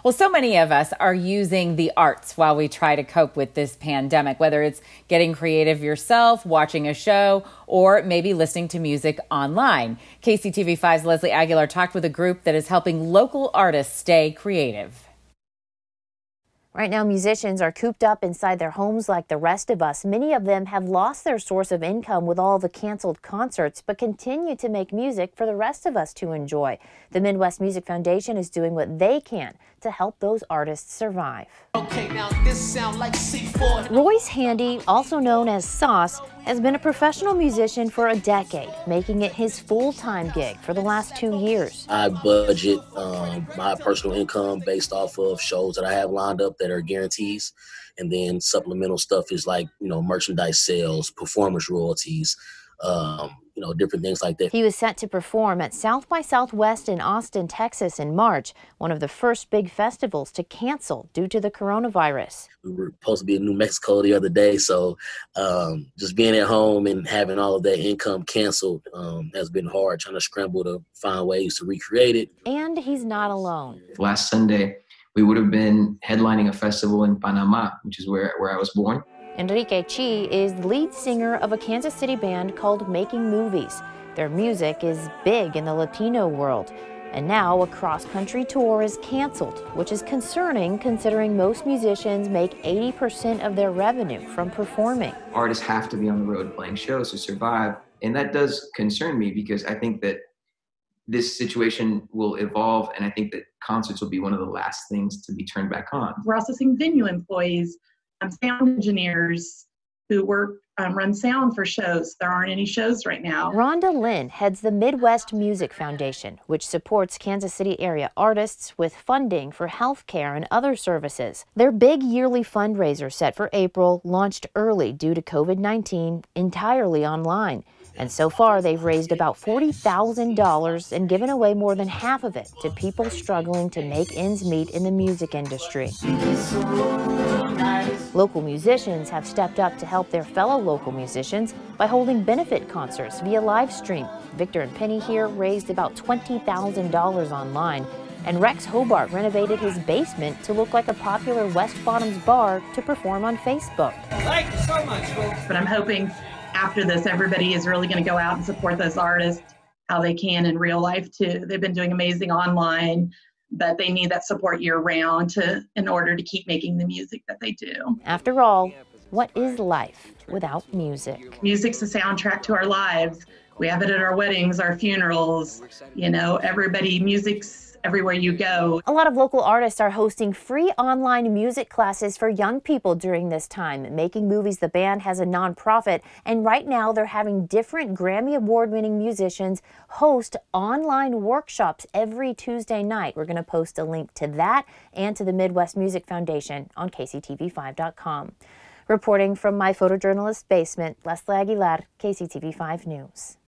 Well, so many of us are using the arts while we try to cope with this pandemic, whether it's getting creative yourself, watching a show, or maybe listening to music online. KCTV5's Leslie Aguilar talked with a group that is helping local artists stay creative. Right now, musicians are cooped up inside their homes like the rest of us. Many of them have lost their source of income with all the canceled concerts, but continue to make music for the rest of us to enjoy. The Midwest Music Foundation is doing what they can to help those artists survive. Okay, now this sound like C4. Royce Handy, also known as Sauce, has been a professional musician for a decade, making it his full-time gig for the last 2 years. I budget my personal income based off of shows that I have lined up that are guarantees. And then supplemental stuff is like, merchandise sales, performance royalties, different things like that. He was set to perform at South by Southwest in Austin, Texas in March, one of the first big festivals to cancel due to the coronavirus. We were supposed to be in New Mexico the other day, so just being at home and having all of that income canceled has been hard, trying to scramble to find ways to recreate it. And he's not alone. Last Sunday, we would have been headlining a festival in Panama, which is where I was born. Enrique Chi is the lead singer of a Kansas City band called Making Movies. Their music is big in the Latino world. And now a cross-country tour is canceled, which is concerning considering most musicians make 80% of their revenue from performing. Artists have to be on the road playing shows to survive. And that does concern me because I think that this situation will evolve, and I think that concerts will be one of the last things to be turned back on. We're also seeing venue employees, sound engineers who run sound for shows. There aren't any shows right now. Rhonda Lynn heads the Midwest Music Foundation, which supports Kansas City area artists with funding for health care and other services. Their big yearly fundraiser set for April launched early due to COVID-19, entirely online. And so far, they've raised about $40,000 and given away more than half of it to people struggling to make ends meet in the music industry. Local musicians have stepped up to help their fellow local musicians by holding benefit concerts via live stream. Victor and Penny here raised about $20,000 online, and Rex Hobart renovated his basement to look like a popular West Bottoms bar to perform on Facebook. Thank you so much, folks. But I'm hoping after this, everybody is really going to go out and support those artists how they can in real life too. They've been doing amazing online, but they need that support year round in order to keep making the music that they do. After all, what is life without music? Music's a soundtrack to our lives. We have it at our weddings, our funerals, music's everywhere you go. A lot of local artists are hosting free online music classes for young people during this time. Making Movies, the band, has a nonprofit, and right now they're having different Grammy Award-winning musicians host online workshops every Tuesday night. We're going to post a link to that and to the Midwest Music Foundation on KCTV5.com. Reporting from my photojournalist basement, Leslie Aguilar, KCTV5 News.